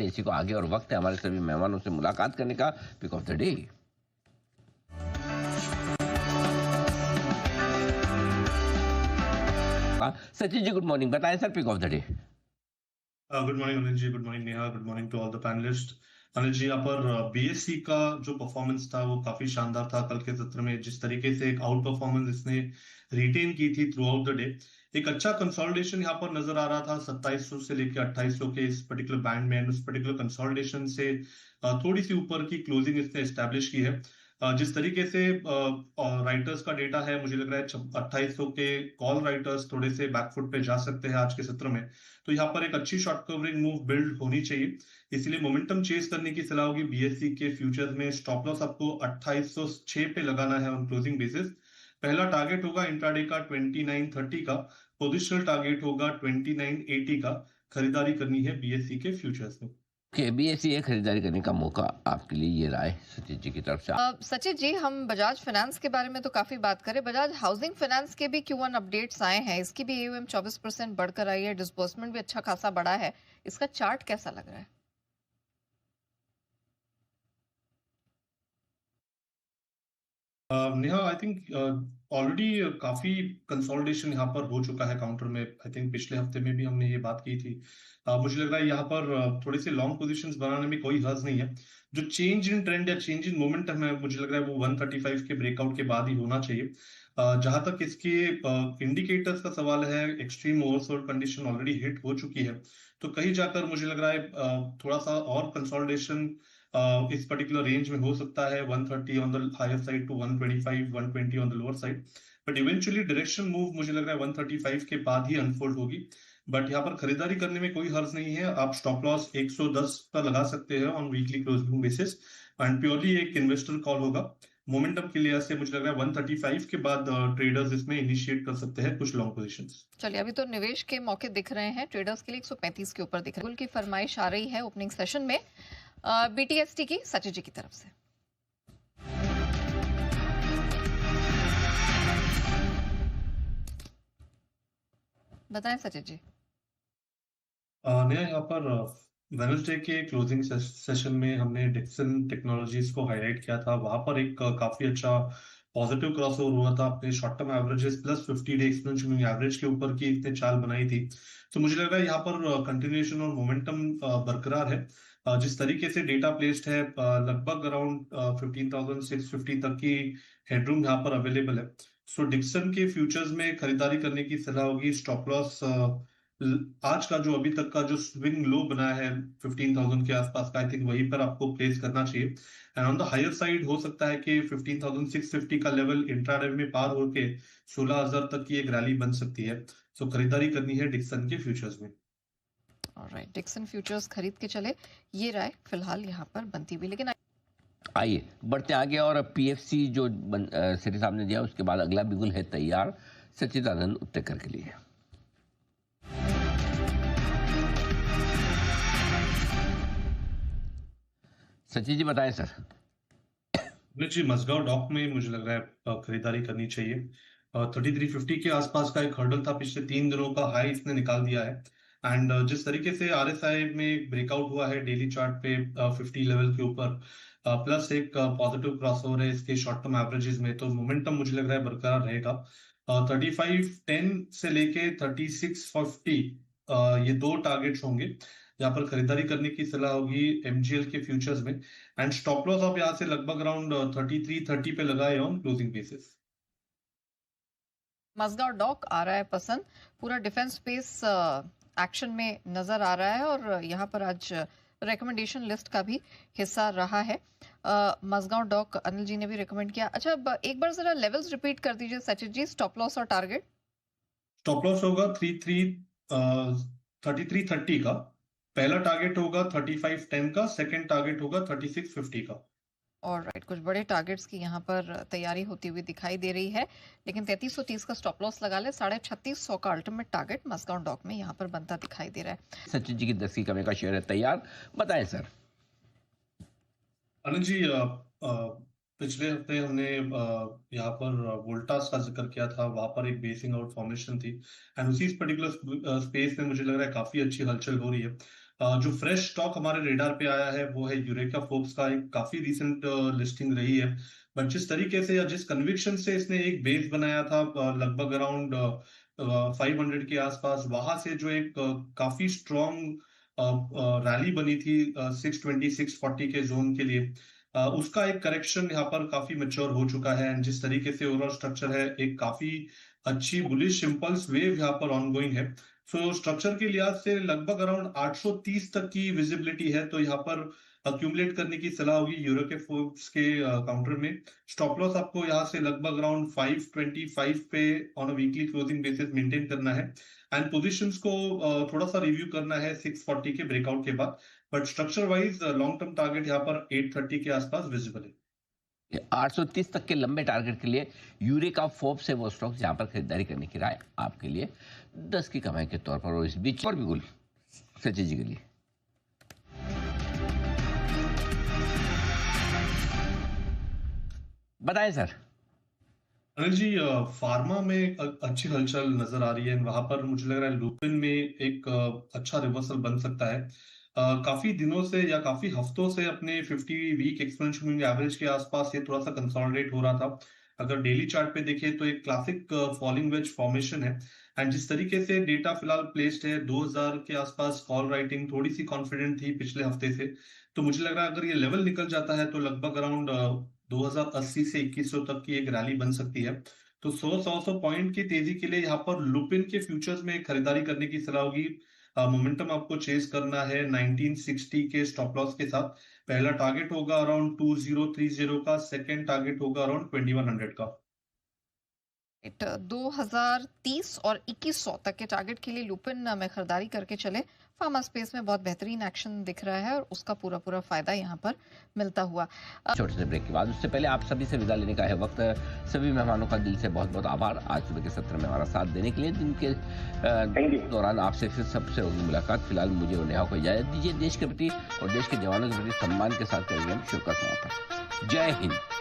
इसी को आगे और वक्त है हमारे सभी मेहमानों से मुलाकात करने का। Pick of the day. Sachin ji good morning, बताएं sir pick of the day. Good morning Anil ji, good morning Neha, good morning to all the panelists. Anil ji, यहाँ पर बीएससी का जो परफॉर्मेंस था वो काफी शानदार था कल के सत्र में। जिस तरीके से एक आउट परफॉर्मेंस इसने रिटेन की थी थ्रू आउट द डे, एक अच्छा कंसोलिडेशन यहाँ पर नजर आ रहा था 2700 से लेकर 2800 के इस पर्टिकुलर बैंड में। उस पर्टिकुलर कंसोलिडेशन से थोड़ी सी ऊपर की क्लोजिंग इसने एस्टेब्लिश की है। जिस तरीके से राइटर्स का डेटा है, मुझे लग रहा है 2800 के कॉल राइटर्स थोड़े से बैकफुट पे जा सकते हैं आज के सत्र में। तो यहाँ पर एक अच्छी शॉर्ट कवरिंग मूव बिल्ड होनी चाहिए, इसलिए मोमेंटम चेस करने की सलाह होगी। बीएससी के फ्यूचर्स में स्टॉप लॉस आपको 2806 पे लगाना है ऑन क्लोजिंग बेसिस। पहला टारगेट होगा इंट्राडे का 2930 का, पोजिशनल टारगेट होगा 2980 का। खरीदारी करनी है बीएससी के फ्यूचर्स में। बीएससी ए खरीदारी करने का मौका आपके लिए, ये राय सचिन जी की तरफ से। सचिन जी, हम बजाज फाइनेंस के बारे में तो काफी बात करें, बजाज हाउसिंग फाइनेंस के भी Q1 अपडेट्स आए हैं। इसकी भी AUM 24% बढ़कर आई है, डिस्बर्समेंट भी अच्छा खासा बढ़ा है। इसका चार्ट कैसा लग रहा है? नेहा, आई थिंक ऑलरेडी काफी कंसोलिडेशन यहाँ पर हो चुका है काउंटर में। आई थिंक पिछले हफ्ते में भी हमने ये बात की थी। मुझे लग रहा है यहाँ पर थोड़े से लॉन्ग पोजीशंस बनाने में कोई हर्ज नहीं है। जो चेंज इन ट्रेंड या चेंज इन मोमेंटम है, मुझे लग रहा है वो 135 के ब्रेकआउट के बाद ही होना चाहिए। जहां तक इसके इंडिकेटर्स का सवाल है, extreme oversold condition already hit हो चुकी है। तो कहीं जाकर मुझे लग रहा है थोड़ा सा और कंसोलिडेशन इस पर्टिकुलर रेंज में हो सकता है। 130 on the higher side to 125, 120 on the lower side. But eventually direction move मुझे लग रहा है 135 के बाद ही अनफोल्ड होगी। बट यहाँ पर खरीदारी करने में कोई हर्ज नहीं है। आप स्टॉप लॉस 110 का लगा सकते हैं on weekly closing basis, and purely एक इन्वेस्टर कॉल होगा। मोमेंटम के लिहाज से मुझे लग रहा है 135 के बाद ट्रेडर्स इसमें इनिशिएट कर सकते हैं कुछ लॉन्ग पोजीशंस। चलिए, अभी तो निवेश के मौके दिख रहे हैं ट्रेडर्स के लिए 135 के ऊपर दिख रहे हैं। कुल की फरमाइश आ रही है ओपनिंग सेशन में BTST की, सचिन जी की तरफ से। बताएं सचिन जी। नया यहाँ पर वेडनेसडे के क्लोजिंग सेशन में हमने डिक्सन टेक्नोलॉजीज को हाईलाइट किया था। वहां पर एक काफी अच्छा पॉजिटिव क्रॉसओवर हुआ था। अपने short term averages plus 50 day exponential moving average के ऊपर की इसने चाल बनाई थी। तो मुझे लग रहा है यहाँ पर कंटिन्यूएशन और मोमेंटम बरकरार है। जिस तरीके से डेटा प्लेस्ड है, लगभग अराउंड 15,650 तक की हेडरूम यहाँ पर अवेलेबल है। सो डिक्सन के फ्यूचर्स में खरीदारी करने की सलाह होगी। स्टॉप लॉस आज का जो अभी तक का जो स्विंग लो बना है 15,000 के आसपास का, आई थिंक वहीं पर आपको प्लेस करना चाहिए। And on the higher side हो सकता है कि 15,650 का लेवल इंट्राडे में पार होके 16,000 तक की एक रैली बन सकती है। सो खरीदारी करनी है डिक्सन के फ्यूचर्स में। ऑलराइट, डिक्सन फ्यूचर्स खरीद के चले, ये राय फिलहाल यहाँ पर बनती हुई। लेकिन आइए बढ़ते आगे, और PFC जो सिटी साहब ने दिया उसके बाद अगला बिगुल है तैयार सच्चिदानंद उत्तेकर के लिए। सचिन जी बताएं सर। जी, मजगांव डॉक में मुझे लग रहा है खरीदारी करनी चाहिए। 3350 के आसपास का एक हर्डल था, पिछले 3 दिनों का हाई इसने निकाल दिया है। एंड जिस तरीके से RSI में ब्रेकआउट हुआ है डेली चार्ट पे 50 लेवल के ऊपर, प्लस एक पॉजिटिव क्रॉसओवर है इसके शॉर्ट टर्म एवरेजेस में, तो मोमेंटम मुझे लग रहा है बरकरार रहेगा। 3510 से लेके 3650 ये दो टारगेट्स होंगे। यहाँ पर खरीदारी करने की सलाह होगी MGL के फ्यूचर्स में। एंड स्टॉप लॉस आप यहाँ से लगभग अराउंड 3330 पे लगाए on closing basis. Mazagon dock आ रहा है पसंद, पूरा डिफेंस स्पेस एक्शन में नजर आ रहा है और यहाँ पर आज रिकमेंडेशन लिस्ट का भी हिस्सा रहा है। मजगांव डॉक अनिल जी ने भी रिकमेंड किया। अच्छा, एक बार जरा लेवल्स रिपीट कर दीजिए सचिन जी, स्टॉप लॉस और टारगेट। स्टॉप लॉस होगा 3330 का, पहला टारगेट होगा 3510 का, सेकंड टारगेट होगा 3650 का। ऑलराइट, कुछ बड़े टारगेट्स की यहाँ पर तैयारी होती हुई दिखाई दे रही है, लेकिन 3330 का स्टॉप लॉस लगा ले। 3650 का अल्टीमेट टारगेट मस्गांव डॉक में यहाँ पर बनता दिखाई दे रहा है। सचिन जी की 10 की कमी का शेयर है तैयार, बताएं सर। अनिल जी, पिछले हफ्ते हमने यहाँ पर वोल्टास का जिक्र किया था। वहां पर एक बेसिंग आउट फॉर्मेशन थी, एंड उसी पर्टिकुलर स्पेस में मुझे लग रहा है काफी अच्छी हलचल हो रही है। जो फ्रेश स्टॉक हमारे रेडार पे आया है वो है यूरेका फोर्ब्स का एक काफी रिसेंट लिस्टिंग रही है। बट जिस तरीके से या जिस कन्विक्शन से इसने एक बेस बनाया था लगभग अराउंड 500 के आसपास, वहां से जो एक काफी स्ट्रॉन्ग रैली बनी थी 620 640 के जोन के लिए, उसका एक करेक्शन यहाँ पर काफी मैच्योर हो चुका है। एंड जिस तरीके से ओवरऑल स्ट्रक्चर है, एक काफी अच्छी बुलिश इंपल्स वेव यहाँ पर ऑनगोइंग है। सो स्ट्रक्चर के लिहाज से लगभग अराउंड 830 तक की विजिबिलिटी है, तो यहाँ पर अक्यूमुलेट करने की सलाह होगी यूरो के फोर्ब्स के काउंटर में। स्टॉप लॉस आपको यहाँ से लगभग अराउंड 525 पे on a weekly closing basis maintain करना है, एंड पोजीशंस को थोड़ा सा रिव्यू करना है 640 के ब्रेकआउट के बाद। But structure wise long term target यहाँ पर 830 के आसपास विजिबल है। 830 तक के लंबे टारगेट के लिए यूरेका फोर्ब्स से वो स्टॉक जहां पर खरीदारी करने की राय आपके लिए 10 की कमाई के तौर पर, और इस बीच और भी गुल सचिन जी के लिए बताएं सर। अनिल जी, फार्मा में अच्छी हलचल नजर आ रही है, वहां पर मुझे लग रहा है लुपिन में एक अच्छा रिवर्सल बन सकता है। काफी दिनों से या काफी हफ्तों से अपने 50 वीक एक्सपोनेंशियल मूविंग एवरेज के आसपास ये थोड़ा सा कंसोलिडेट हो रहा था। अगर डेली चार्ट पे देखें तो एक क्लासिक फॉलिंग वेज फॉर्मेशन है, एंड जिस तरीके से डेटा फिलहाल प्लेस्ड है 2000 के आसपास, कॉल राइटिंग थोड़ी सी कॉन्फिडेंट थी पिछले हफ्ते से, तो मुझे लग रहा है अगर ये लेवल निकल जाता है तो लगभग अराउंड 2080 से 2100 तक की एक रैली बन सकती है। तो 100 पॉइंट की तेजी के लिए यहाँ पर लुपिन के फ्यूचर्स में खरीदारी करने की सलाह होगी। मोमेंटम आपको चेस करना है 1960 के स्टॉप लॉस के साथ। पहला टारगेट होगा अराउंड 2030 का, सेकेंड टारगेट होगा अराउंड 2100 का। 2030 और 2100 तक के टारगेट के लिए लुपिन में खरीदारी करके चले। फार्मा स्पेस में बहुत बेहतरीन एक्शन दिख रहा है और उसका पूरा पूरा फायदा यहाँ पर मिलता हुआ। छोटे से ब्रेक के बाद, उससे पहले आप सभी से विदा लेने का है वक्त। सभी मेहमानों का दिल से बहुत बहुत आभार आज सुबह के सत्र में हमारा साथ देने के लिए। दिन के दौरान आपसे फिर सबसे होगी मुलाकात। फिलहाल मुझे और नेहा को इजाजत दीजिए। देश के प्रति और देश के जवानों के प्रति सम्मान के साथ करेंगे हम शुभ का समापन। जय हिंद।